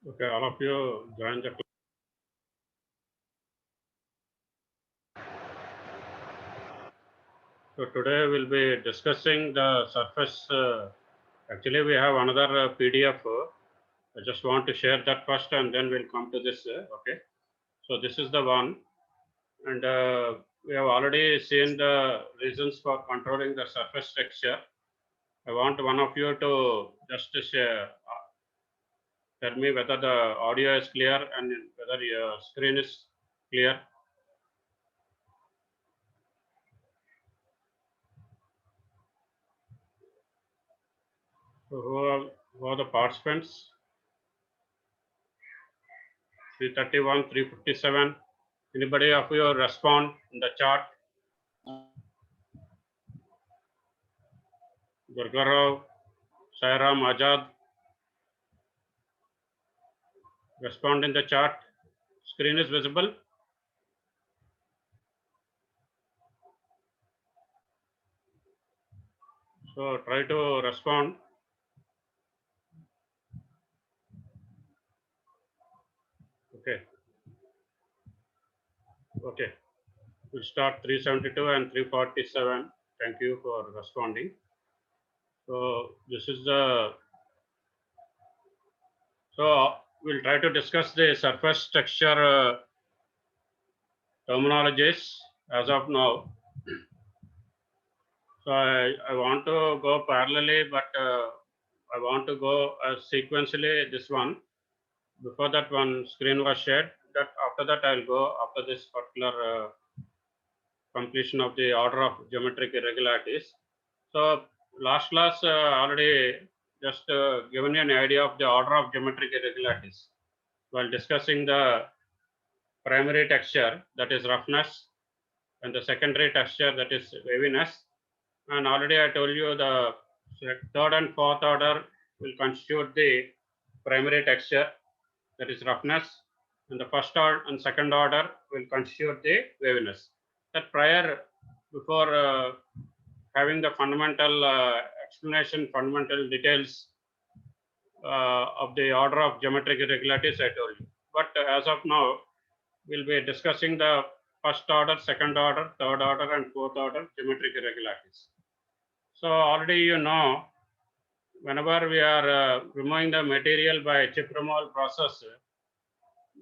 Okay, all of you join the class. So today we'll be discussing the surface. Actually, we have another PDF. I just want to share that first, and then we'll come to this. Okay. So this is the one, and we have already seen the reasons for controlling the surface texture. I want one of you to just share, tell me whether the audio is clear and whether your screen is clear. So who are the participants? 331, 357. Anybody of you respond in the chat? Durgarao, Sairam, Ajad, respond in the chat. Screen is visible. So try to respond. Okay. Okay. We'll start 372 and 347. Thank you for responding. So this is the, so we'll try to discuss the surface texture terminologies as of now. So I want to go parallelly, but I want to go sequentially this one. Before that one screen was shared. That after that I'll go after this particular completion of the order of geometric irregularities. So last class already just given you an idea of the order of geometric irregularities while discussing the primary texture, that is roughness, and the secondary texture, that is waviness. And already I told you the third and fourth order will constitute the primary texture, that is roughness, and the first order and second order will constitute the waviness. That prior, before having the fundamental explanation, fundamental details of the order of geometric irregularities, I told you. But as of now, we'll be discussing the first order, second order, third order, and fourth order geometric irregularities. So already you know, whenever we are removing the material by chip removal process,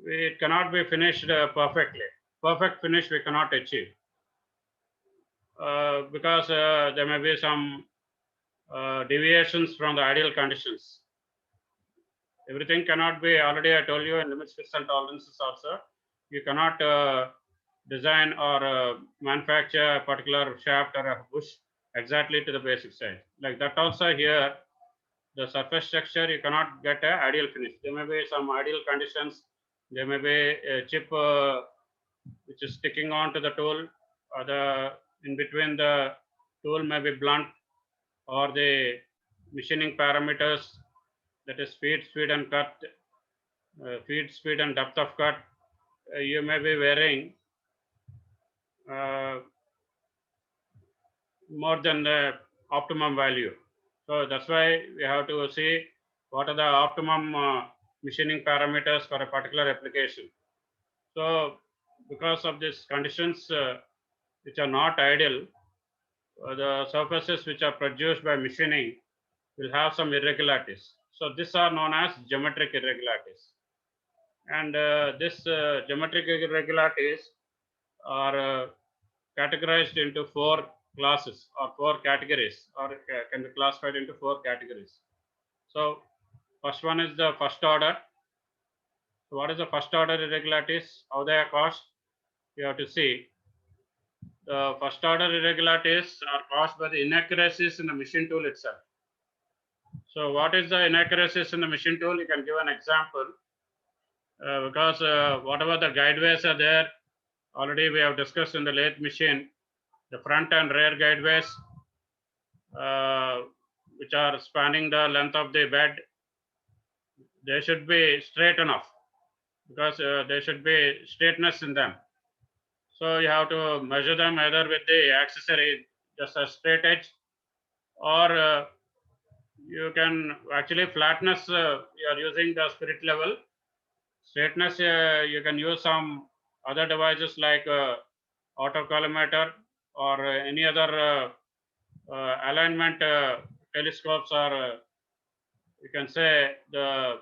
it cannot be finished perfectly. Perfect finish we cannot achieve because there may be some deviations from the ideal conditions. Everything cannot be, already I told you in limits, fits and tolerances also. You cannot design or manufacture a particular shaft or a bush exactly to the basic size. Like that also here, the surface texture, you cannot get an ideal finish. There may be some ideal conditions. There may be a chip which is sticking on to the tool, or the in between the tool may be blunt, or the machining parameters, that is feed, speed, and cut, feed, speed, and depth of cut. You may be varying uh, more than the optimum value. So that's why we have to see what are the optimum machining parameters for a particular application. So because of these conditions which are not ideal, the surfaces which are produced by machining will have some irregularities. So these are known as geometric irregularities. And this geometric irregularities are categorized into four classes or four categories, or can be classified into four categories. So first one is the first order. So what is the first order irregularities? How they are caused? You have to see. The first order irregularities are caused by the inaccuracies in the machine tool itself. So what is the inaccuracies in the machine tool? You can give an example because whatever the guideways are there, already we have discussed in the lathe machine, the front and rear guideways uh, which are spanning the length of the bed, they should be straight enough because there should be straightness in them. So you have to measure them either with the accessory, just a straight edge, or you can actually flatness, you are using the spirit level. Straightness, you can use some other devices like autocollimator or any other alignment telescopes, or you can say the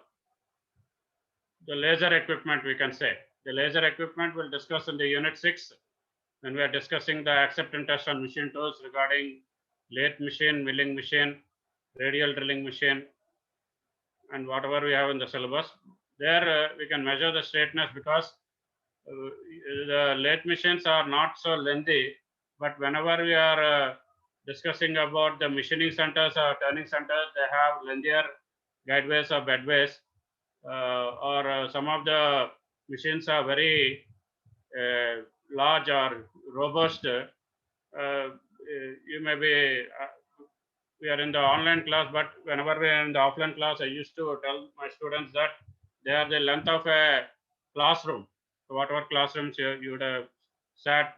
laser equipment. We can say the laser equipment we'll discuss in the unit 6 when we are discussing the acceptance test on machine tools regarding lathe machine, milling machine, radial drilling machine, and whatever we have in the syllabus. There we can measure the straightness because the lathe machines are not so lengthy, but whenever we are discussing about the machining centers or turning centers, they have lengthier guideways or bedways, or some of the machines are very large or robust. You may be we are in the online class, but whenever we are in the offline class, I used to tell my students that they are the length of a classroom. So whatever classrooms you would have sat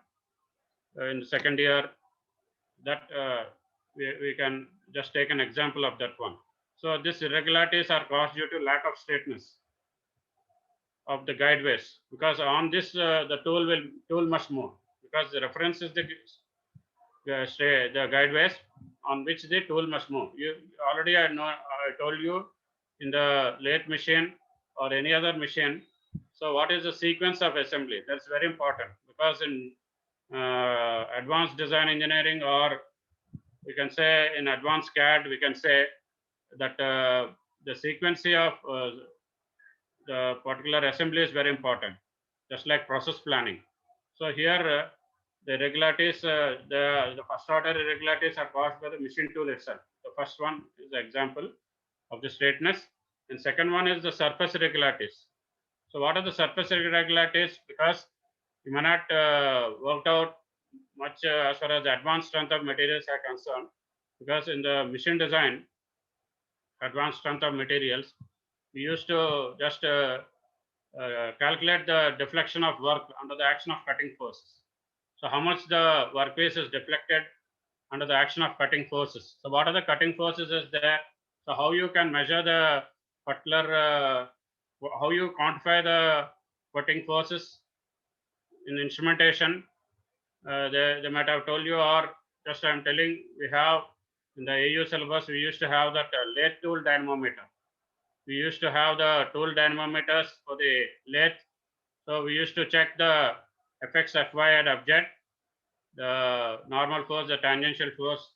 in the second year, that we can just take an example of that one. So these irregularities are caused due to lack of straightness of the guideways, because on this the tool must move, because the reference is the guideways on which the tool must move. You already I told you in the lathe machine or any other machine. So what is the sequence of assembly? That's very important, because in advanced design engineering, or we can say in advanced CAD, we can say that the sequence of the particular assembly is very important, just like process planning. So here the irregularities, the first order irregularities are caused by the machine tool itself. The first one is the example of the straightness, and second one is the surface irregularities. So what are the surface irregularities? Because you may not worked out much as far as the advanced strength of materials are concerned, because in the machine design, advanced strength of materials, we used to just calculate the deflection of work under the action of cutting forces. So how much the workpiece is deflected under the action of cutting forces. So what are the cutting forces is there? So how you can measure the particular, how you quantify the cutting forces in instrumentation? They might have told you, or just I'm telling, we have in the AU syllabus, we used to have that lathe tool dynamometer. We used to have the tool dynamometers for the lathe. So we used to check the Fx, Fy and Fz, the normal force, the tangential force,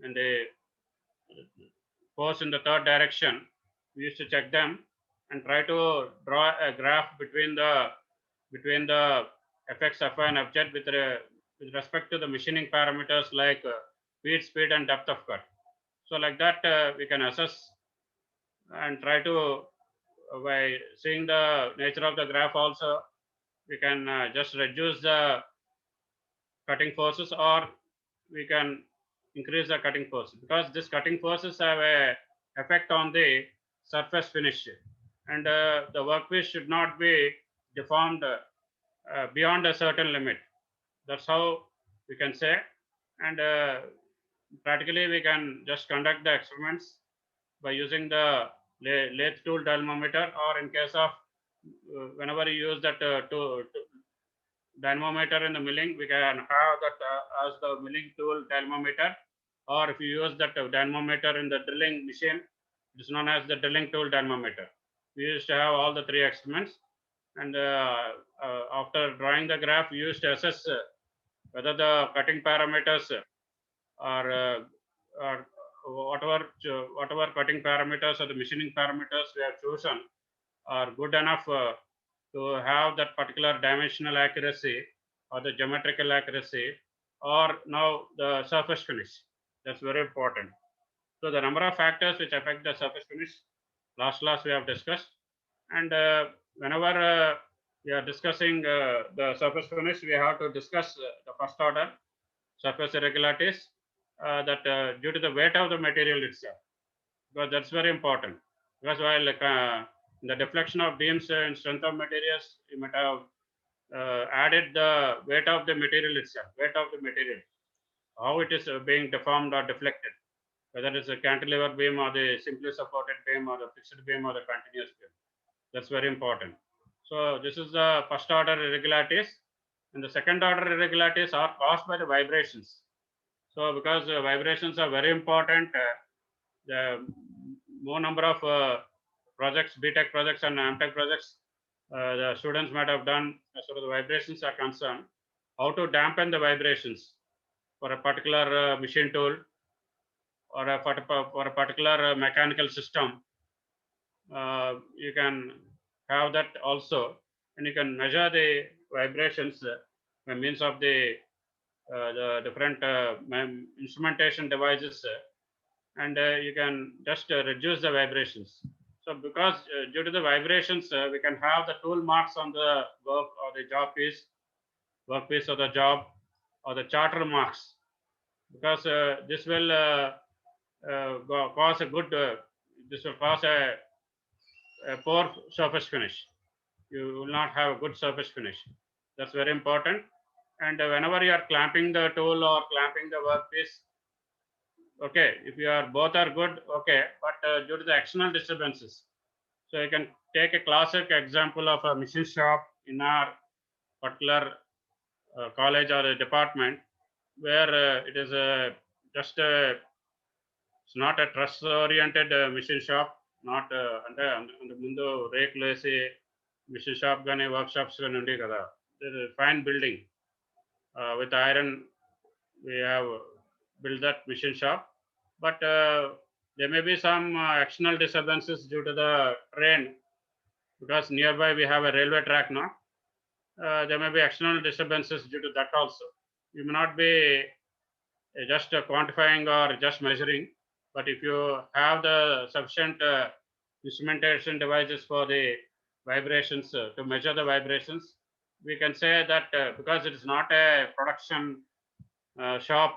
and the force in the third direction. We used to check them and try to draw a graph between the Fx, Fy and Fz with respect to the machining parameters like feed speed and depth of cut. So like that we can assess and try to by seeing the nature of the graph also, we can just reduce the cutting forces, or we can increase the cutting force, because this cutting forces have a effect on the surface finish, and the workpiece should not be deformed beyond a certain limit. That's how we can say. And practically we can just conduct the experiments by using the lathe tool dynamometer, or in case of whenever you use that dynamometer in the milling, we can have that as the milling tool dynamometer, or if you use that dynamometer in the drilling machine, it is known as the drilling tool dynamometer. We used to have all the three experiments, and after drawing the graph, we used to assess whether the cutting parameters are whatever cutting parameters or the machining parameters we have chosen are good enough to have that particular dimensional accuracy or the geometrical accuracy, or now the surface finish. That's very important. So the number of factors which affect the surface finish, last class we have discussed, and whenever we are discussing the surface finish, we have to discuss the first order surface irregularities, that due to the weight of the material itself, because that's very important. Because while the deflection of beams and strength of materials, you might have added the weight of the material itself, weight of the material, how it is being deformed or deflected, whether it's a cantilever beam or the simply supported beam or the fixed beam or the continuous beam. That's very important. So this is the first order irregularities, and the second order irregularities are caused by the vibrations. So because vibrations are very important, the more number of projects, BTech projects and MTech projects, the students might have done as far as the vibrations are concerned, how to dampen the vibrations for a particular machine tool or for a particular mechanical system. You can have that also, and you can measure the vibrations by means of the different instrumentation devices, and you can just reduce the vibrations. So because due to the vibrations, we can have the tool marks on the work or the workpiece or the job, or the charter marks, because this will cause a good, this will cause a poor surface finish. You will not have a good surface finish. That's very important. And whenever you are clamping the tool or clamping the workpiece, okay, if you are both are good, okay, but due to the external disturbances, so you can take a classic example of a machine shop in our particular college or a department, where it is just it's not a trust oriented machine shop, not అంటే ముందు రేకులు వేసి machine shop కానీ work shops కానీ ఉండేవి కదా. Fine building with iron, we have built that machine shop, but there may be some external disturbances due to the train, because nearby we have a railway track now. There may be external disturbances due to that also. You may not be just quantifying or just measuring, but if you have the sufficient instrumentation devices for the vibrations to measure the vibrations, we can say that because it is not a production shop,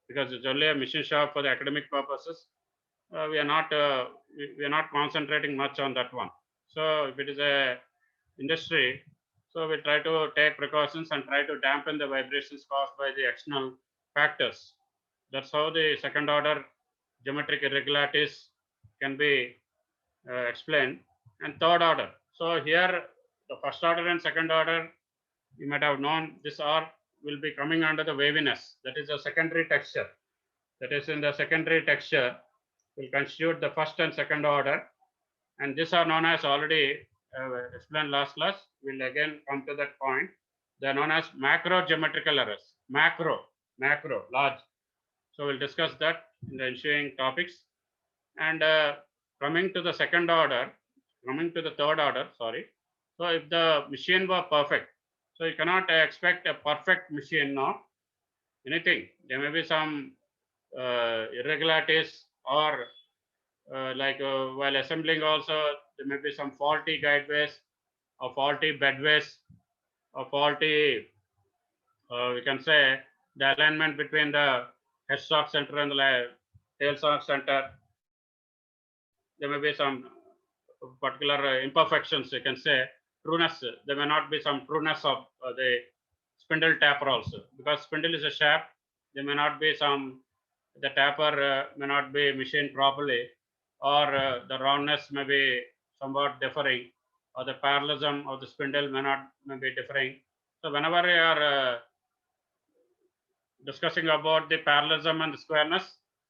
because it's only a machine shop for the academic purposes, we are not concentrating much on that one. So if it is a industry, so we try to take precautions and try to dampen the vibrations caused by the external factors. That's how the second order geometric irregularities can be explained. And third order. So here the first order and second order, you might have known, this R will be coming under the waviness. That is a secondary texture. That is in the secondary texture will constitute the first and second order. And these are known as, already explained last class, we'll again come to that point. They are known as macro geometrical errors. Macro, large. So we'll discuss that in the ensuing topics. And coming to the third order, sorry. So if the machine were perfect, so you cannot expect a perfect machine now. Anything, there may be some irregularities, or while assembling also, there may be some faulty guideways or faulty bedways or faulty, we can say, the alignment between the headstock center and the tailstock center. There may be some particular imperfections, you can say, trueness. There may not be some trueness of the spindle taper also, because spindle is a shaft. There may not be some, the taper may not be machined properly, or the roundness may be somewhat differing, or the parallelism of the spindle may be differing. So whenever you are discussing about the parallelism and the squareness,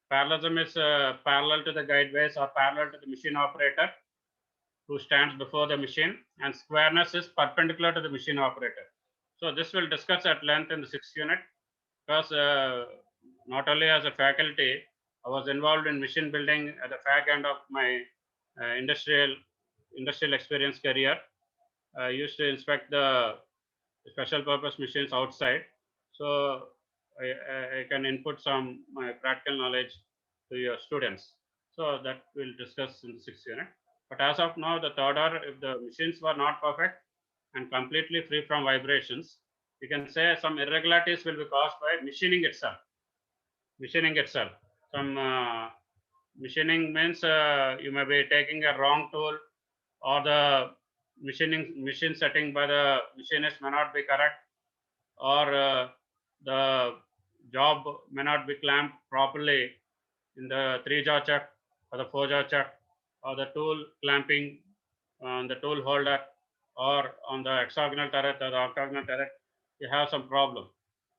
parallelism is parallel to the guideways or parallel to the machine operator who stands before the machine, and squareness is perpendicular to the machine operator. So this will discuss at length in the 6th unit, because not only as a faculty, I was involved in machine building at the fag end of my industrial experience career. I used to inspect the special purpose machines outside. So I can input some my practical knowledge to your students. So that we'll discuss in the 6th unit. But as of now, the third order, if the machines were not perfect and completely free from vibrations, you can say some irregularities will be caused by machining itself. Some machining means you may be taking a wrong tool, or the machine setting by the machinist may not be correct, or the job may not be clamped properly in the 3-jaw chuck or the 4-jaw chuck, or the tool clamping on the tool holder, or on the hexagonal turret or the octagonal turret, you have some problem.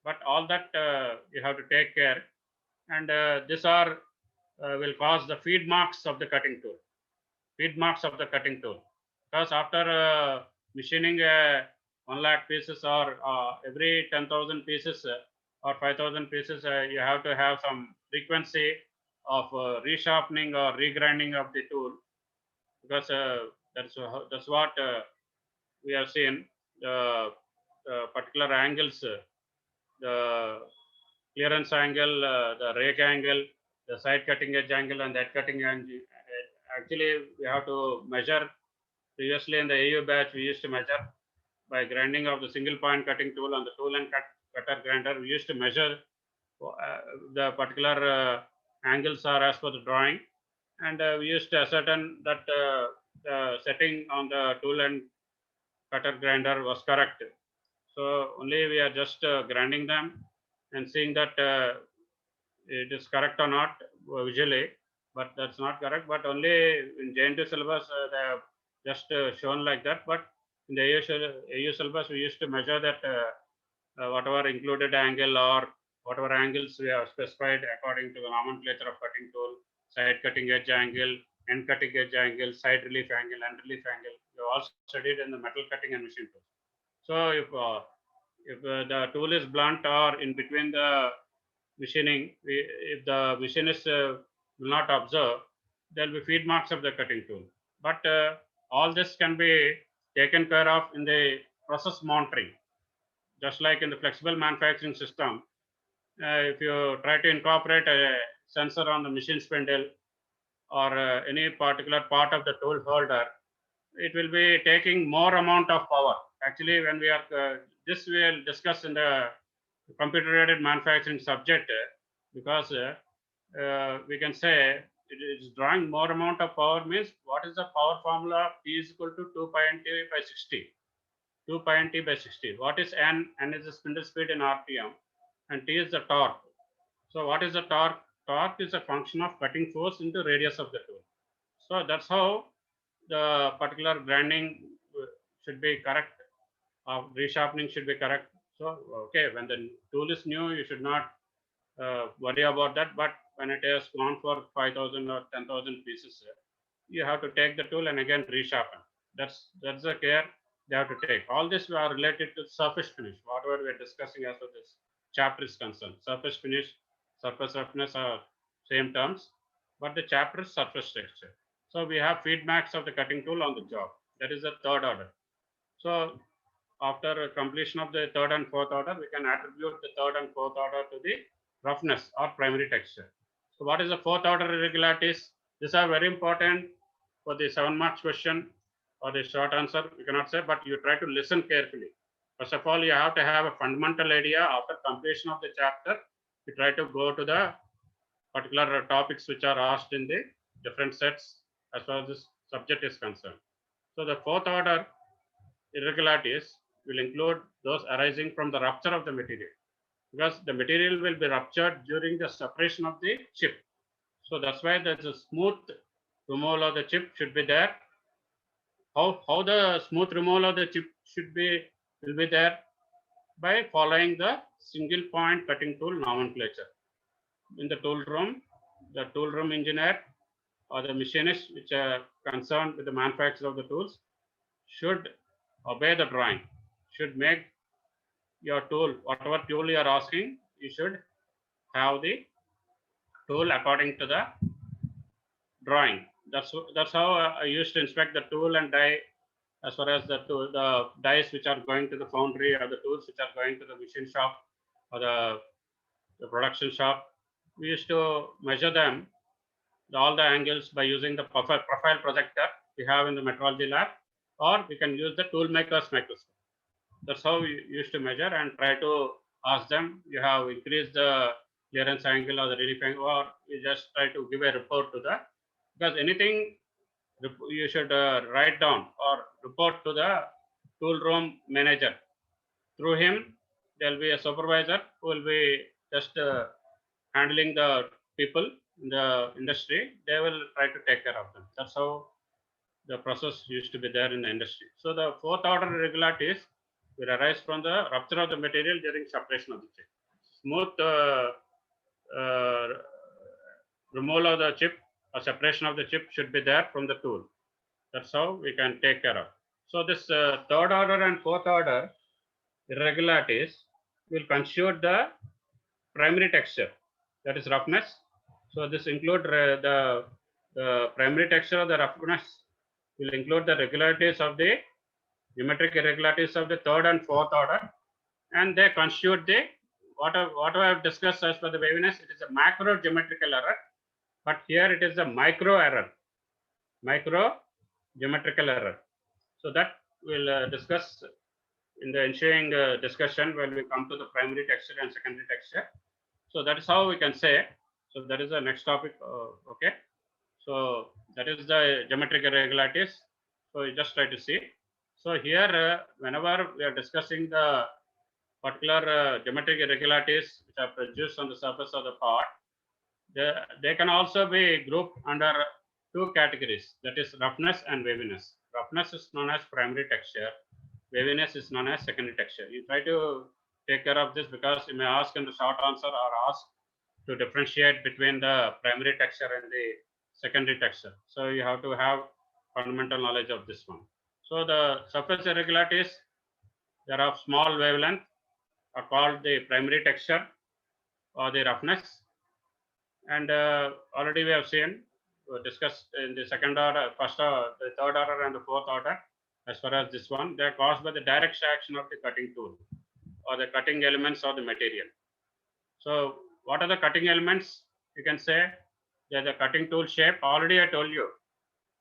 But all that you have to take care, and these are will cause the feed marks of the cutting tool. Feed marks of the cutting tool, because after machining 1 lakh pieces or every 10,000 pieces or 5,000 pieces, you have to have some frequency of resharpening or regrinding of the tool, because that's what we have seen the particular angles, the clearance angle, the rake angle, the side cutting edge angle, and that cutting angle. Actually, we have to measure. Previously, in the AU batch, we used to measure by grinding of the single point cutting tool on the tool and cutter grinder. We used to measure the particular angles are as per the drawing, and we used to ascertain that the setting on the tool and cutter grinder was correct. So only we are just grinding them and seeing that it is correct or not visually, but that's not correct. But only in JNT syllabus they have just shown like that. But in the AU syllabus we used to measure that whatever included angle or whatever angles we have specified according to the nomenclature of cutting tool, side cutting edge angle, end cutting edge angle, side relief angle, end relief angle. We have all studied in the metal cutting and machine tools. So if the tool is blunt or in between the machining, if the machinist will not observe, there will be feed marks of the cutting tool. But all this can be taken care of in the process monitoring. Just like in the flexible manufacturing system, if you try to incorporate a sensor on the machine spindle or any particular part of the tool holder, it will be taking more amount of power. Actually, when we are this we will discuss in the computer aided manufacturing subject, because we can say it is drawing more amount of power means what is the power formula? P is equal to 2 pi n t by 60. 2 pi n t by 60. What is n? N is the spindle speed in RPM, and t is the torque. So what is the torque? Torque is a function of cutting force into radius of the tool. So that's how the particular grinding should be correct, resharpening should be correct. So okay, when the tool is new, you should not worry about that. But when it has gone for 5,000 or 10,000 pieces, you have to take the tool and again resharpen. That's the care they have to take. All this are related to surface finish. Whatever we are discussing as far as this chapter is concerned, surface finish, surface roughness are same terms, but the chapter is surface texture. So we have feedbacks of the cutting tool on the job. That is the third order. So after completion of the third and fourth order, we can attribute the third and fourth order to the roughness or primary texture. So what is the fourth order irregularities? These are very important for the 7 marks question or the short answer. We cannot say, but you try to listen carefully. First of all, you have to have a fundamental idea. After completion of the chapter, you try to go to the particular topics which are asked in the different sets as far as this subject is concerned. So the fourth order irregularities will include those arising from the rupture of the material, because the material will be ruptured during the separation of the chip. So that's why there's a smooth removal of the chip should be there. How the smooth removal of the chip should be will be there by following the single point cutting tool nomenclature. In the tool room engineer or the machinist which are concerned with the manufacture of the tools should obey the drawing, should make your tool, whatever tool you are asking, you should have the tool according to the drawing. That's how I used to inspect the tool and die as far as the dies which are going to the foundry or the tools which are going to the machine shop or the production shop. We used to measure them, all the angles by using the profile projector we have in the metrology lab, or we can use the tool maker's microscope. That's how we used to measure and try to ask them, you have increased the clearance angle or the relief angle, or you just try to give a report to the, because anything you should write down or report to the tool room manager. Through him, there will be a supervisor who will be just handling the people in the industry. They will try to take care of them. That's how the process used to be there in the industry. So the fourth order irregularities will arise from the rupture of the material during separation of the chip. Smooth uh, removal of the chip or separation of the chip should be there from the tool. That's how we can take care of. So this third order and fourth order irregularities will constitute the primary texture, that is roughness. So this include the primary texture of the roughness will include the regularities of the geometric irregularities of the third and fourth order, and they constitute the what I have discussed as per the waviness. It is a macro geometrical error, but here it is a micro error, micro geometrical error. So that we'll discuss in the ensuing discussion when we come to the primary texture and secondary texture. So that is how we can say. So that is the next topic. Okay. So that is the geometric irregularities. So you just try to see. So here, whenever we are discussing the particular geometric irregularities which are produced on the surface of the part, they can also be grouped under two categories, that is roughness and waviness. Roughness is known as primary texture, waviness is known as secondary texture. You try to take care of this because you may ask in the short answer or ask to differentiate between the primary texture and the secondary texture. So you have to have fundamental knowledge of this one. So the surface irregularities, they are of small wavelength, are called the primary texture or the roughness. And already we have seen, discussed in the second order, first order, the third order and the fourth order. As far as this one, they are caused by the direct action of the cutting tool or the cutting elements of the material. So what are the cutting elements? You can say they are the cutting tool shape. Already I told you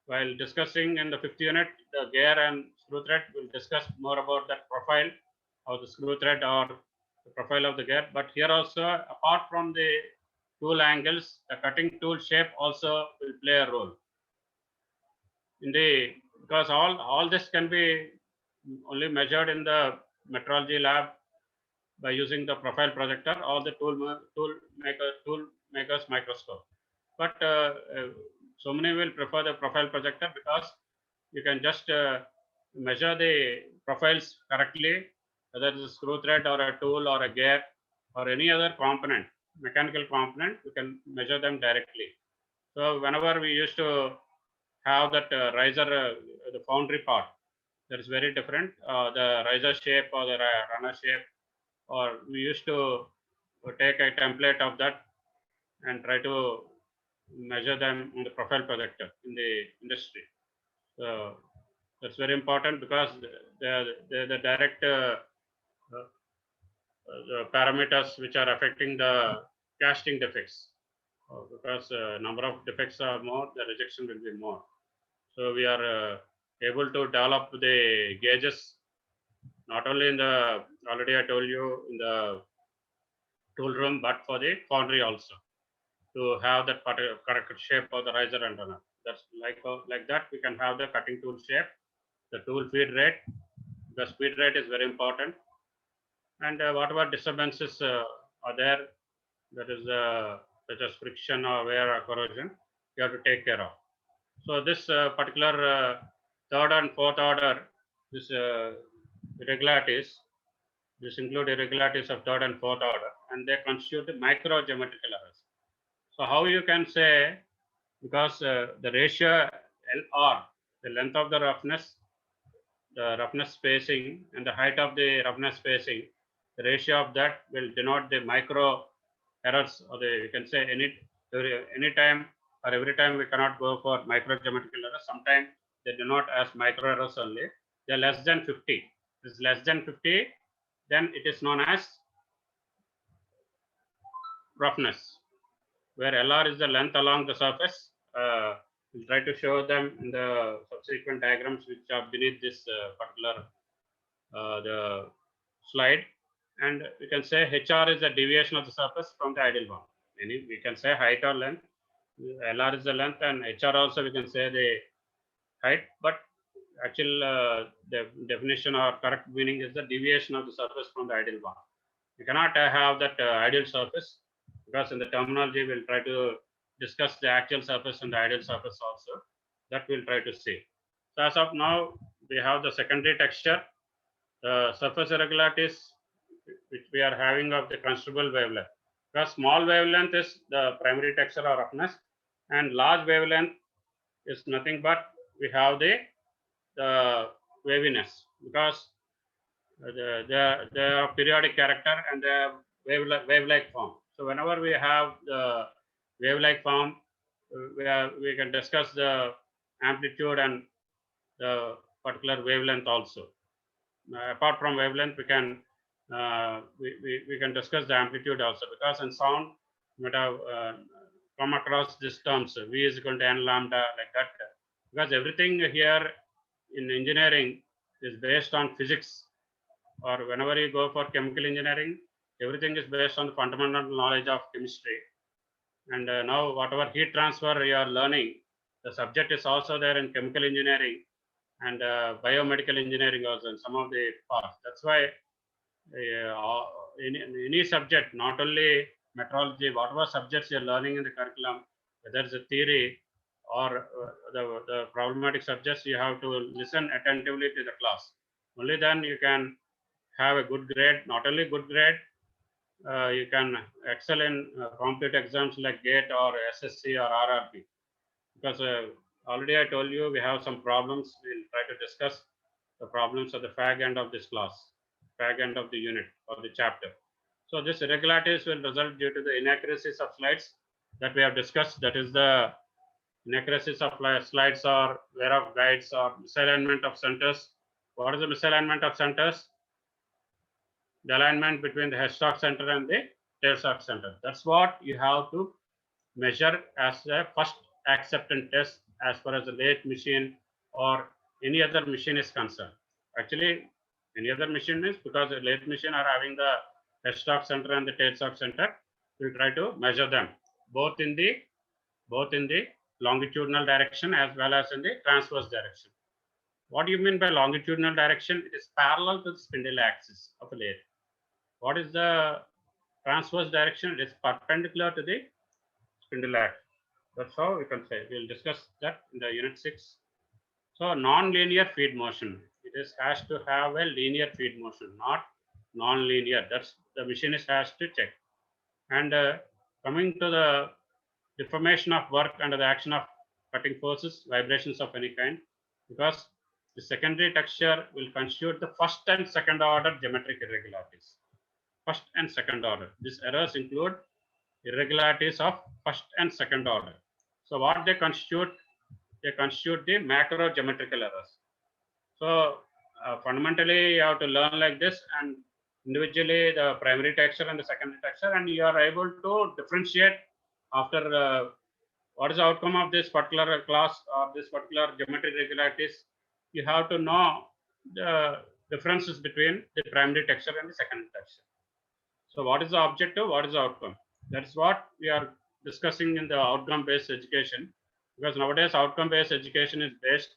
while discussing in the fifth unit, the gear and screw thread, we'll discuss more about that profile of the screw thread or the profile of the gear. But here also, apart from the tool angles, the cutting tool shape also will play a role. In the because all this can be only measured in the metrology lab by using the profile projector or the tool makers microscope. But so many will prefer the profile projector because you can just measure the profiles correctly, whether it's a screw thread or a tool or a gear or any other component, mechanical component, you can measure them directly. So whenever we used to have that riser, the foundry part, that is very different. The riser shape or the runner shape, or we used to take a template of that and try to measure them in the profile projector in the industry. So that's very important because they're the direct the parameters which are affecting the casting defects. Because number of defects are more, the rejection will be more. So we are able to develop the gauges not only in the, already I told you, in the tool room, but for the foundry also, to have that correct shape of the riser and runner. That's like that we can have the cutting tool shape, the tool feed rate. The speed rate is very important, and whatever disturbances are there, that is such as friction or wear or corrosion, you have to take care of. So this particular third and fourth order, this irregularities, this include irregularities of third and fourth order, and they constitute micro geometrical errors. So how you can say, because the ratio LR, the length of the roughness spacing, and the height of the roughness spacing, the ratio of that will denote the micro errors, or the, you can say any time or every time we cannot go for micro geometrical errors. Sometimes they denote as micro errors only. They are less than 50. If it is less than 50, then it is known as roughness, where LR is the length along the surface. We'll try to show them in the subsequent diagrams which are beneath this particular the slide. And we can say HR is the deviation of the surface from the ideal one. We can say height or length. LR is the length, and HR also we can say the height. But actual the definition or correct meaning is the deviation of the surface from the ideal one. You cannot have that ideal surface, because in the terminology we'll try to discuss the actual surface and the ideal surface also. That we'll try to see. So as of now, we have the secondary texture, the surface irregularities which we are having of the considerable wavelength. Because small wavelength is the primary texture or roughness, and large wavelength is nothing but we have the waviness, because they are periodic character and they are wave-like form. So whenever we have the wave-like form, we can discuss the amplitude and the particular wavelength also. Apart from wavelength, we can discuss the amplitude also, because in sound you might have come across these terms V is equal to n lambda, like that, because everything here in engineering is based on physics, or whenever you go for chemical engineering, everything is based on the fundamental knowledge of chemistry. And now whatever heat transfer you are learning, the subject is also there in chemical engineering and biomedical engineering also in some of the parts. That's why in any subject, not only metrology, whatever subjects you're learning in the curriculum, whether it's a theory or the problematic subjects, you have to listen attentively to the class. Only then you can have a good grade. Not only good grade, you can excel in competitive exams like GATE or SSC or RRB. Because already I told you we have some problems. We'll try to discuss the problems at the fag end of this class, fag end of the unit or the chapter. So this irregularities will result due to the inaccuracies of slides that we have discussed. That is the inaccuracies of slides or wear of guides or misalignment of centers. What is the misalignment of centers? The alignment between the headstock center and the tailstock center. That's what you have to measure as a first acceptance test as far as the lathe machine or any other machine is concerned. Actually, any other machine is, because the lathe machine are having the headstock center and the tailstock center, we try to measure them both in the longitudinal direction as well as in the transverse direction. What do you mean by longitudinal direction? It is parallel to the spindle axis of a lathe. What is the transverse direction? It is perpendicular to the spindle axis. That's how we can say. We'll discuss that in the unit 6. So non-linear feed motion. It has to have a linear feed motion, not non-linear. That's the machinist has to check. And coming to the deformation of work under the action of cutting forces, vibrations of any kind, because the secondary texture will constitute the first and second order geometric irregularities. First and second order. These errors include irregularities of first and second order. So what they constitute? They constitute the macro geometrical errors. So fundamentally, you have to learn like this, and individually the primary texture and the secondary texture, and you are able to differentiate after what is the outcome of this particular class or this particular geometric irregularities. You have to know the differences between the primary texture and the secondary texture. So what is the objective? What is the outcome? That's what we are discussing in the outcome-based education, because nowadays outcome-based education is based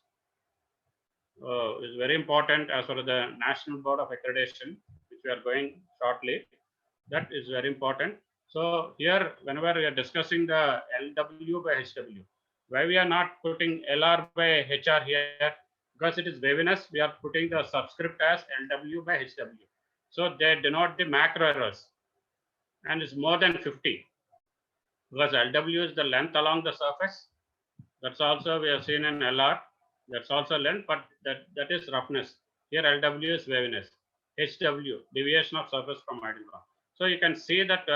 is very important as far as the National Board of Accreditation, which we are going shortly. That is very important. So here, whenever we are discussing the LW by HW, why we are not putting LR by HR here? Because it is waviness, we are putting the subscript as LW by HW. So they denote the macro errors, and it's more than 50. Because LW is the length along the surface. That's also we have seen in LR. That's also length, but that is roughness. Here LW is waviness. HW, deviation of surface from ideal form. So you can see that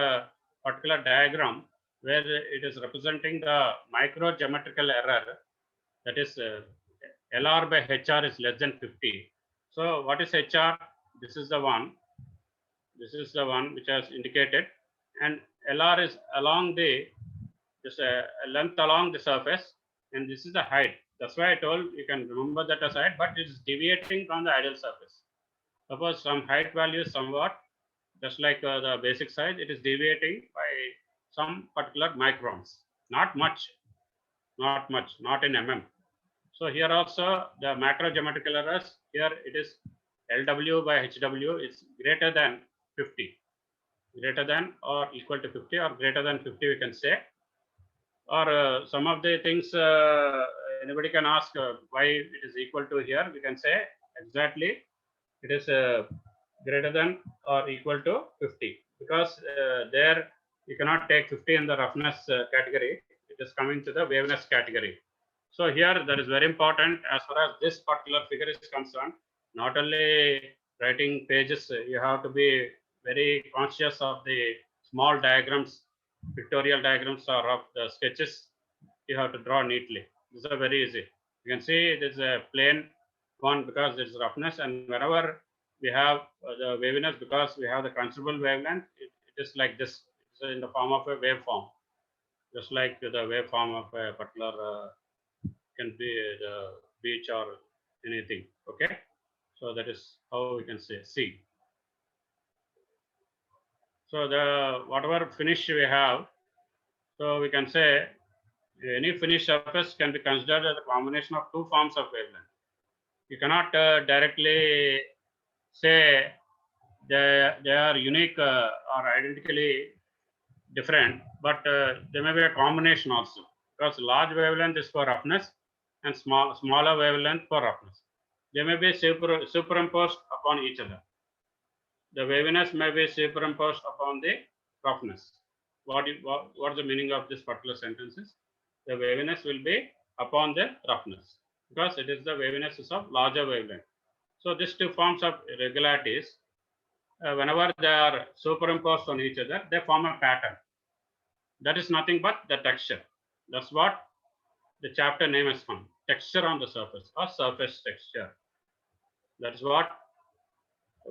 particular diagram where it is representing the micro geometrical error, that is LR by HR is less than 50. So what is HR? This is the one. This is the one which has indicated, and LR is along the this length along the surface, and this is the height. That's why I told you can remember that as height, but it is deviating from the ideal surface. Suppose some height value is somewhat just like the basic size, it is deviating by some particular microns. Not much, not in mm. So here also the macro geometrical errors, here it is LW by HW is greater than 50, greater than or equal to 50 or greater than 50 we can say. Or some of the things anybody can ask why it is equal to here. We can say exactly it is greater than or equal to 50, because there you cannot take 50 in the roughness category. It is coming to the waviness category. So here that is very important as far as this particular figure is concerned. Not only writing pages, you have to be very conscious of the small diagrams, pictorial diagrams or of the sketches you have to draw neatly. This is very easy. You can see it is a plain one because it's roughness, and whenever we have the waviness, because we have the considerable wavelength, it is like this. It's in the form of a waveform, just like the waveform of a particular can be the beach or anything. Okay, so that is how we can say C. So the whatever finish we have, so we can say any finished surface can be considered as a combination of two forms of wavelength. You cannot directly say they are unique or identically different, but there may be a combination also, because large wavelength is for roughness and smaller wavelength for roughness. They may be superimposed upon each other. The waviness may be superimposed upon the roughness. What is the meaning of this particular sentences? The waviness will be upon the roughness, because it is the waviness is of larger wavelength. So these two forms of irregularities, whenever they are superimposed on each other, they form a pattern. That is nothing but the texture. That's what the chapter name is from. Texture on the surface, or surface texture. That is what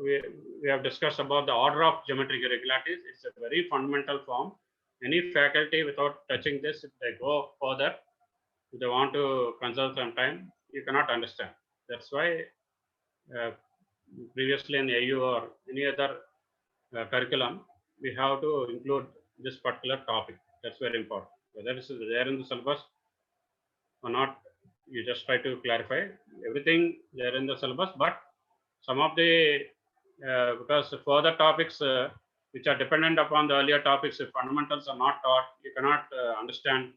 we have discussed about the order of geometric irregularities. It's a very fundamental form. Any faculty, without touching this, if they go further, if they want to conserve some time, you cannot understand. That's why previously in AU or any other curriculum, we have to include this particular topic. That's very important. Whether it's there in the syllabus or not, you just try to clarify everything there in the syllabus, but some of the because further topics which are dependent upon the earlier topics, if fundamentals are not taught, you cannot understand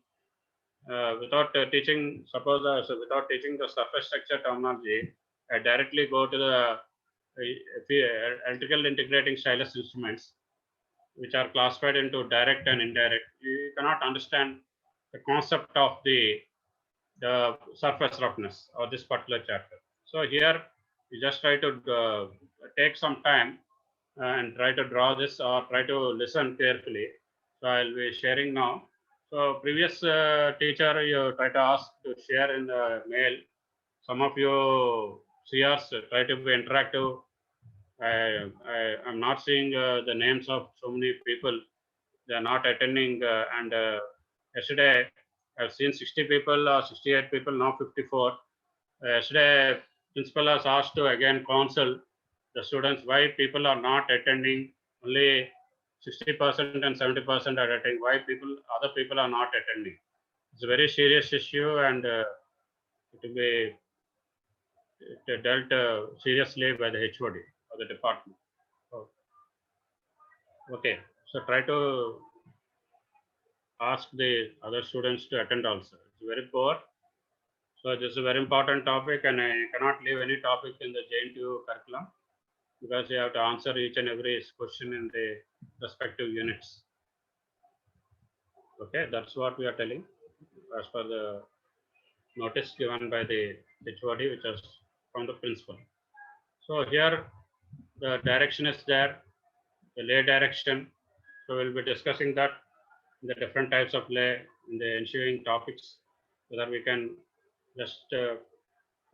without teaching. Suppose so without teaching the surface structure terminology, I directly go to the electrical integrating stylus instruments, which are classified into direct and indirect. You cannot understand the concept of the surface roughness or this particular chapter. So here you just try to take some time and try to draw this or try to listen carefully. So I'll be sharing now. So previous teacher, you try to ask to share in the mail. Some of you CRs try to be interactive. I'm not seeing the names of so many people. They are not attending, and yesterday I've seen 60 people or 68 people, now 54. Yesterday principal has asked to again counsel the students why people are not attending. Only 60% and 70% are attending. Why other people are not attending? It's a very serious issue, and it will be dealt seriously by the HOD or the department. Okay, so try to ask the other students to attend also. It's very poor. So this is a very important topic, and I cannot leave any topic in the JNTU curriculum, because you have to answer each and every question in the respective units. Okay, that's what we are telling as per the notice given by the HOD, which is from the principal. So here the direction is there, the lay direction. So we'll be discussing that, the different types of lay in the ensuing topics, whether we can just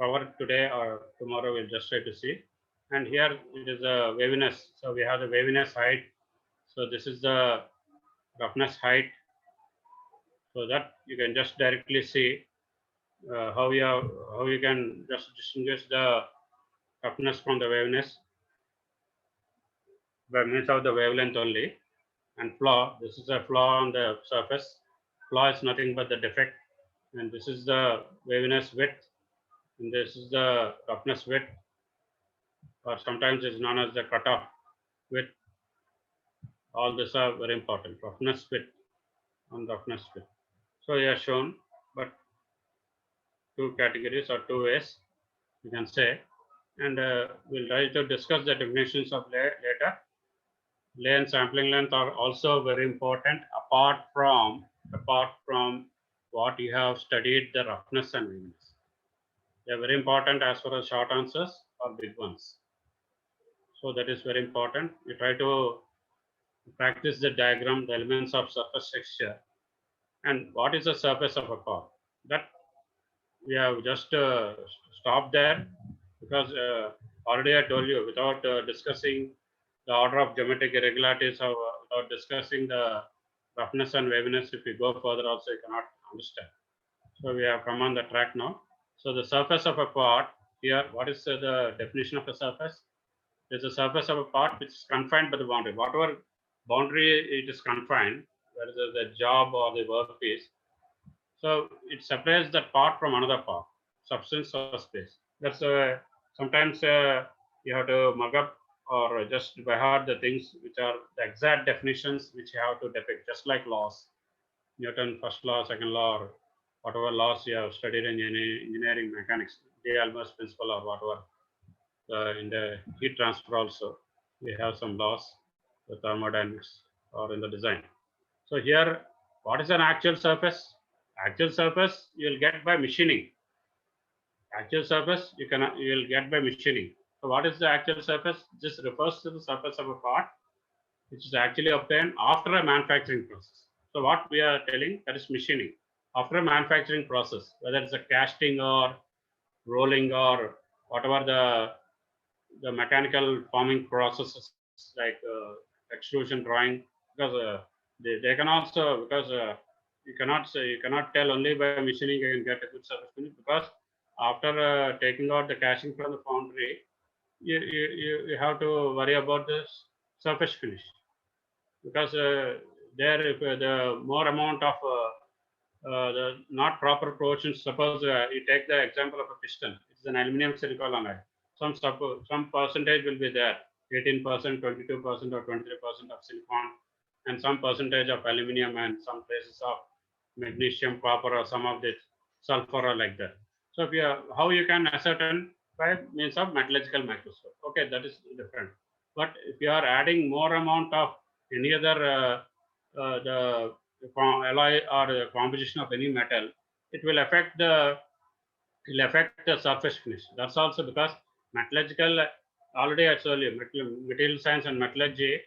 cover today or tomorrow. We'll just try to see. And here it is a waviness. So we have the waviness height. So this is the roughness height. So that you can just directly see how you can just distinguish the roughness from the waviness by means of the wavelength only. And flaw, this is a flaw on the surface. Flaw is nothing but the defect, and this is the waviness width, and this is the roughness width, or sometimes it's known as the cutoff width. All these are very important. Roughness width and roughness width. So they are shown, but two categories or two ways, you can say. And we'll try to discuss the definitions of later. Lay and sampling length are also very important apart from what you have studied, the roughness and weakness. They are very important as far as short answers or big ones. So that is very important. You try to practice the diagram, the elements of surface texture, and what is the surface of a car. That we have just stopped there because already I told you, without discussing the order of geometric irregularities or without discussing the roughness and waviness, if you go further also you cannot understand. So we have come on the track now. So the surface of a part here, what is the definition of a surface? There's a surface of a part which is confined by the boundary. Whatever boundary it is confined, whether the job or the workpiece, so it separates that part from another part, substance or space. That's sometimes you have to mug up or just by heart the things which are the exact definitions which you have to depict, just like laws. Newton first law, second law, or whatever laws you have studied in engineering mechanics, D'Alembert principle or whatever. In the heat transfer also, we have some laws, the thermodynamics or in the design. So here, what is an actual surface? Actual surface you will get by machining. Actual surface you will get by machining. So what is the actual surface? This refers to the surface of a part which is actually obtained after a manufacturing process. So what we are telling, that is machining. After a manufacturing process, whether it's a casting or rolling or whatever the mechanical forming processes like extrusion drawing, because they can also, because you cannot tell only by machining you can get a good surface finish, because after taking out the casting from the foundry, you have to worry about the surface finish, because there if the more amount of the not proper proportions, suppose you take the example of a piston, it's an aluminum silicon alloy. Some percentage will be there, 18%, 22%, or 23% of silicon, and some percentage of aluminum, and some places of magnesium, copper, or some of the sulfur, or like that. So if you how you can ascertain by means of metallurgical microscope. Okay, that is different. But if you are adding more amount of any other the alloy or the composition of any metal, it will affect the surface finish. That's also because metallurgical, already I told you, material science and metallurgy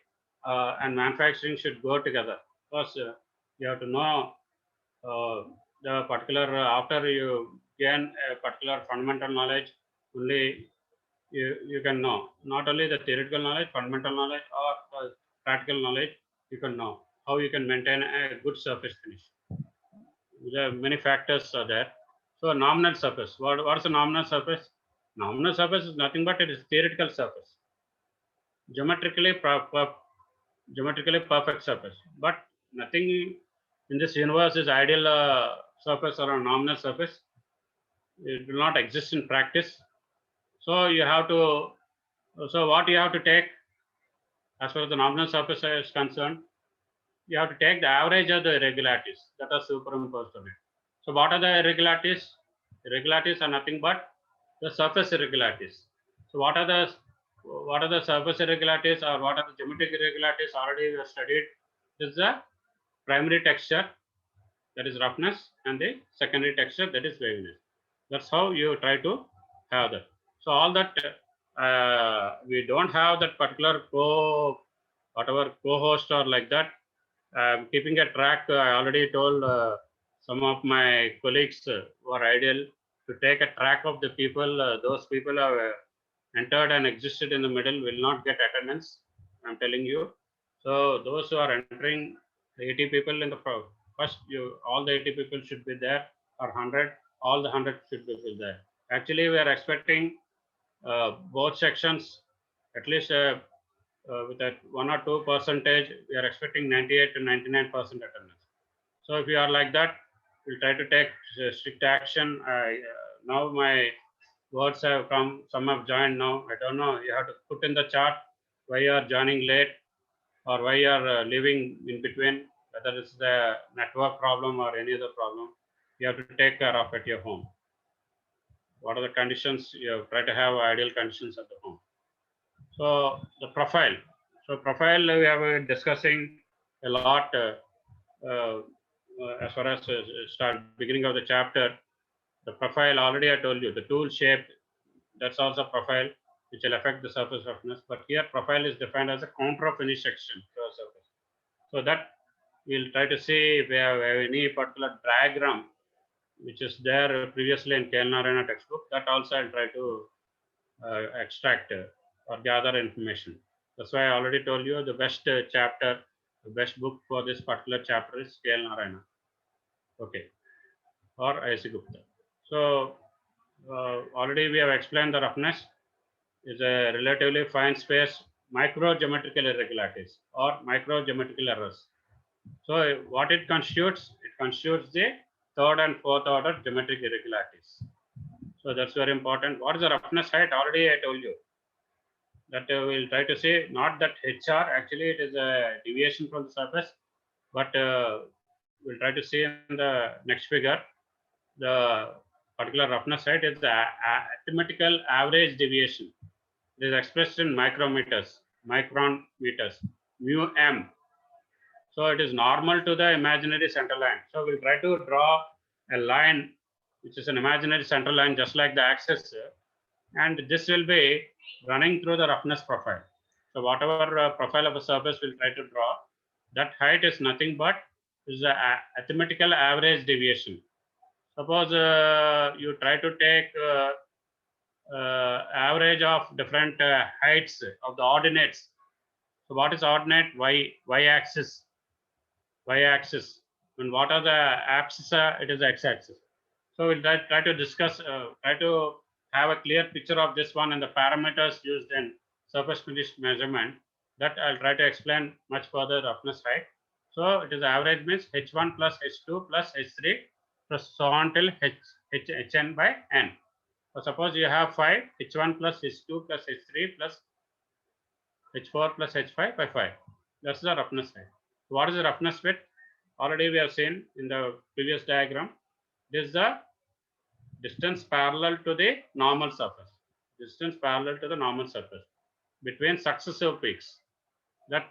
and manufacturing should go together, because you have to know the particular, after you gain a particular fundamental knowledge, only you can know, not only the theoretical knowledge, fundamental knowledge, or practical knowledge, you can know how you can maintain a good surface finish. There are many factors are there. So nominal surface. What is a nominal surface? Nominal surface is nothing but it is theoretical surface. Geometrically perfect surface. But nothing in this universe is ideal surface or a nominal surface. It will not exist in practice. So you have to. So what you have to take, as far as the nominal surface is concerned, you have to take the average of the irregularities that are superimposed on it. So what are the irregularities? Irregularities are nothing but the surface irregularities. So what are the surface irregularities, or what are the geometric irregularities? Already we have studied. This is the primary texture, that is roughness, and the secondary texture, that is waviness. That's how you try to have that. So all that we don't have that particular co-host or like that. Keeping a track, I already told some of my colleagues who are ideal to take a track of the people. Those people have entered and existed in the middle will not get attendance. I'm telling you. So those who are entering, the 80 people in the first, all the 80 people should be there, or 100, all the 100 should be there. Actually, we are expecting both sections at least with that 1 or 2 percentage, we are expecting 98 to 99% attendance. So if you are like that, we'll try to take strict action. Now my words have come, some have joined now. I don't know, you have to put in the chart why you are joining late or why you are leaving in between, whether it's the network problem or any other problem. You have to take care of at your home. what are the conditions you try to have ideal conditions at the home. So the profile. So profile we have discussing a lot as far as start beginning of the chapter. The profile already I told you the tool shape, that's also profile which will affect the surface roughness. But here profile is defined as a counter finish section to a surface. So that we'll try to see if we have any particular diagram which is there previously in Kellner textbook. That also I'll try to extract or gather information. That's why I already told you the best chapter, the best book for this particular chapter is K.L. Narayana. Okay, or I.C. Gupta. So already we have explained the roughness is a relatively fine space micro geometrical irregularities or micro geometrical errors. So what it constitutes? It constitutes the third and fourth order geometric irregularities. So that's very important. What is the roughness height? Already I told you that we'll try to say not that HR, actually it is a deviation from the surface, but we'll try to see in the next figure the particular roughness height is the arithmetical average deviation. It is expressed in micrometers, micron meters, mu m. So it is normal to the imaginary center line. So we'll try to draw a line which is an imaginary center line just like the axis, and this will be running through the roughness profile. So whatever profile of a surface we'll try to draw, that height is nothing but is the arithmetical average deviation. Suppose you try to take average of different heights of the ordinates. So what is ordinate? Y-axis, y-axis. And what are the abscissa? It is x-axis. So we'll try to discuss, try to have a clear picture of this one and the parameters used in surface finish measurement. That I'll try to explain much further roughness height. So it is average means H1 plus H2 plus H3 plus so on till Hn by n. So suppose you have 5, H1 plus H2 plus H3 plus H4 plus H5 by 5. That's the roughness height. What is the roughness width? Already we have seen in the previous diagram. This is the distance parallel to the normal surface. Distance parallel to the normal surface between successive peaks. That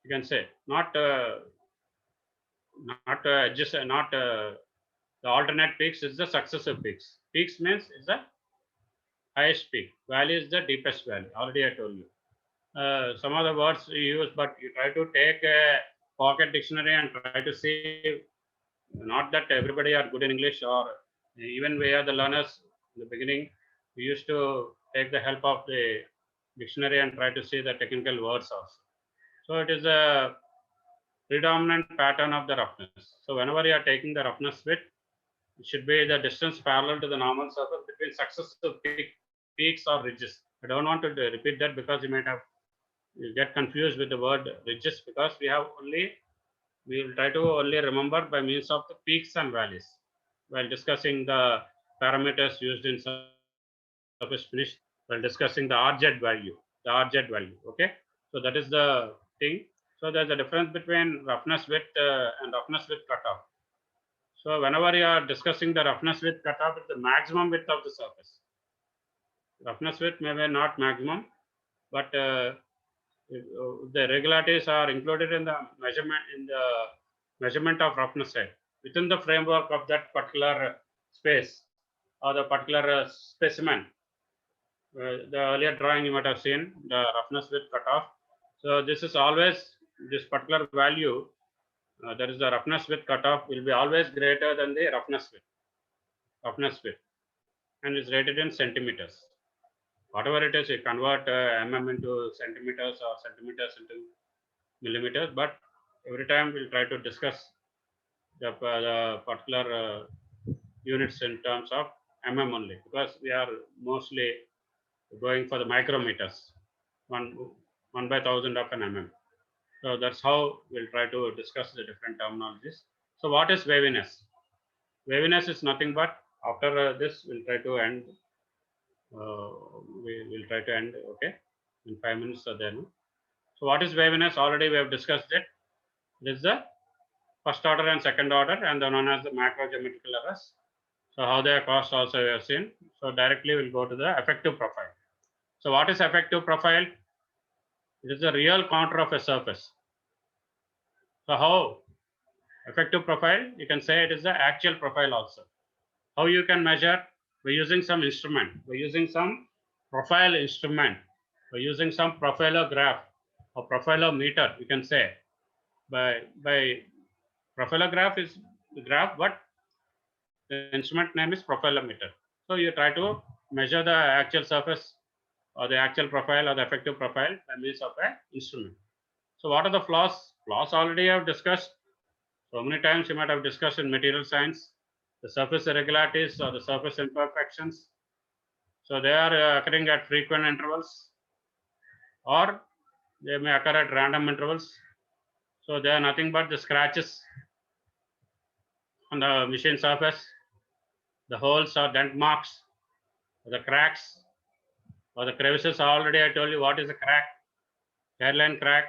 you can say not just not the alternate peaks is the successive peaks. Peaks means is the highest peak. Valley is the deepest valley. Already I told you. Some of the words you use, but you try to take a pocket dictionary and try to see. Not that everybody are good in English, or even we are the learners in the beginning. We used to take the help of the dictionary and try to see the technical words also. So it is a predominant pattern of the roughness. So whenever you are taking the roughness width, it should be the distance parallel to the normal surface between successive peaks or ridges. I don't want to repeat that because you might have you get confused with the word ridges, because we will try to only remember by means of the peaks and valleys while discussing the parameters used in surface finish, while discussing the RZ value, okay. So that is the thing. So there's a difference between roughness width and roughness width cutoff. So whenever you are discussing the roughness width cutoff, it's the maximum width of the surface. Roughness width may be not maximum, but the irregularities are included in the measurement of roughness height within the framework of that particular space or the particular specimen. The earlier drawing you might have seen the roughness width cutoff. So this is always this particular value. That is the roughness width cutoff will be always greater than the roughness width, and is rated in centimeters. Whatever it is, you convert mm into centimeters or centimeters into millimeters, but every time we'll try to discuss the particular units in terms of mm only, because we are mostly going for the micrometers, one by thousand of an mm. So that's how we'll try to discuss the different terminologies. So what is waviness? Waviness is nothing but, after this we'll try to end. We will try to end, okay, in 5 minutes or then. So what is waviness? Already we have discussed it. This is the first order and second order, and then known as the macro geometrical errors. So how they are caused also we have seen. So directly we'll go to the effective profile. So what is effective profile? It is the real contour of a surface. So how effective profile? You can say it is the actual profile also. How you can measure? By using some instrument, by using some profile instrument, by using some profilograph or profilometer, you can say. By profilograph is the graph, but the instrument name is profilometer. So you try to measure the actual surface or the actual profile or the effective profile by means of an instrument. So what are the flaws? Flaws already I have discussed. So many times you might have discussed in material science, the surface irregularities or the surface imperfections. So they are occurring at frequent intervals or they may occur at random intervals. So they are nothing but the scratches on the machine surface, the holes or dent marks, the cracks or the crevices. Already I told you what is a crack. Hairline crack.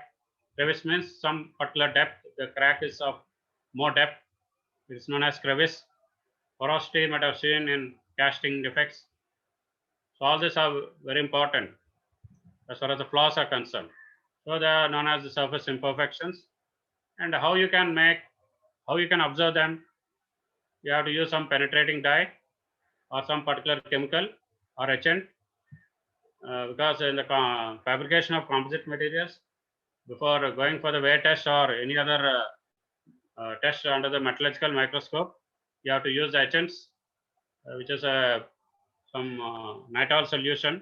Crevice means some particular depth. The crack is of more depth. It is known as crevice. Porosity you might have seen in casting defects. So all these are very important as far as the flaws are concerned. So they are known as the surface imperfections. And how you can observe them, you have to use some penetrating dye or some particular chemical or agent, because in the fabrication of composite materials, before going for the wear test or any other test under the metallurgical microscope, you have to use the agents, which is some nitrile solution,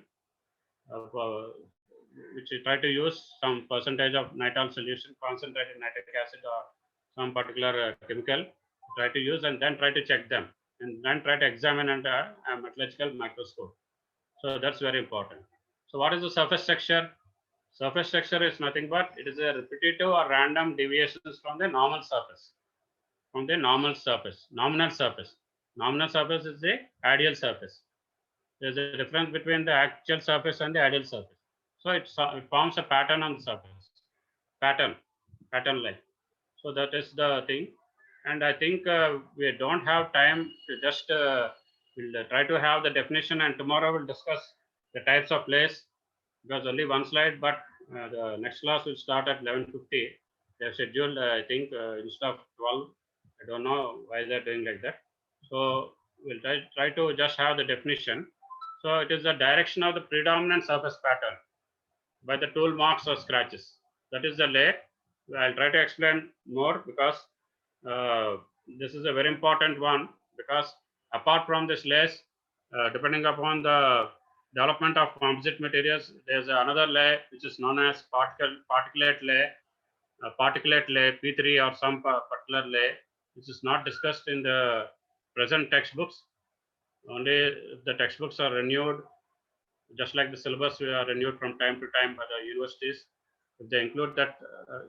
which you try to use some percentage of nitrile solution, concentrated nitric acid or some particular chemical, try to use and then try to check them and then try to examine under a metallurgical microscope. So that's very important. So what is the surface texture? Surface texture is nothing but it is a repetitive or random deviations from the normal surface. From the normal surface, nominal surface. Nominal surface is the ideal surface. There's a difference between the actual surface and the ideal surface. So it forms a pattern on the surface. Pattern like. So that is the thing. And I think we don't have time to just we'll try to have the definition, and tomorrow we'll discuss the types of layers, because only one slide, but the next class will start at 11:50. They have scheduled, I think, instead of 12. I don't know why they're doing like that. So we'll try to just have the definition. So it is the direction of the predominant surface pattern by the tool marks or scratches. That is the lay. I'll try to explain more, because this is a very important one, because apart from this lays, depending upon the development of composite materials, there's another lay which is known as particulate lay P3 or some particular lay, which is not discussed in the present textbooks. Only the textbooks are renewed, just like the syllabus we are renewed from time to time by the universities. If they include that,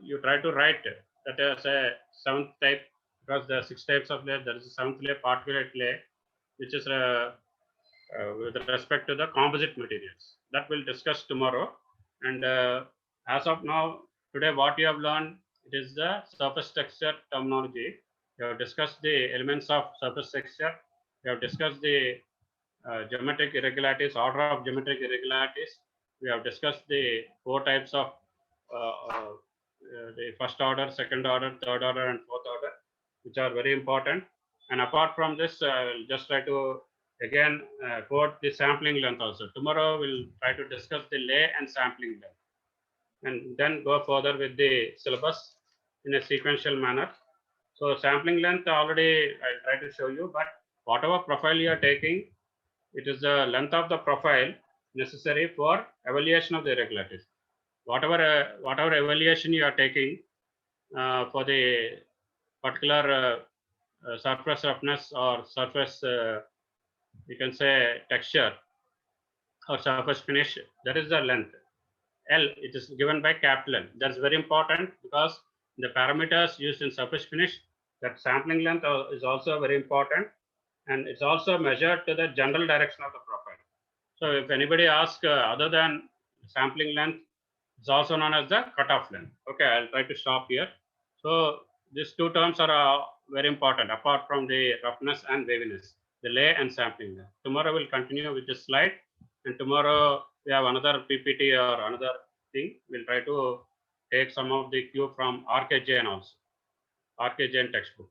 you try to write that as a seventh type, because there are 6 types of lay. There is a seventh lay, particulate lay, which is with respect to the composite materials. That we'll discuss tomorrow. And as of now, today what you have learned, it is the surface texture terminology. We have discussed the elements of surface texture. We have discussed the geometric irregularities, order of geometric irregularities. We have discussed the 4 types of the first order, second order, third order, and fourth order, which are very important. And apart from this, I'll just try to again quote the sampling length also. Tomorrow we'll try to discuss the lay and sampling length, and then go further with the syllabus in a sequential manner. So sampling length already I'll try to show you, but whatever profile you are taking, it is the length of the profile necessary for evaluation of the irregularities. Whatever evaluation you are taking for the particular surface roughness or surface, you can say texture or surface finish, that is the length. L, it is given by capital L. That's very important, because the parameters used in surface finish, that sampling length is also very important, and it's also measured to the general direction of the profile. So if anybody asks other than sampling length, it's also known as the cutoff length. Okay, I'll try to stop here. So these 2 terms are very important apart from the roughness and waviness. delay and sampling. Tomorrow we'll continue with this slide, and tomorrow we have another PPT or another thing. We'll try to take some of the cue from RKJ and also RKJ and textbook.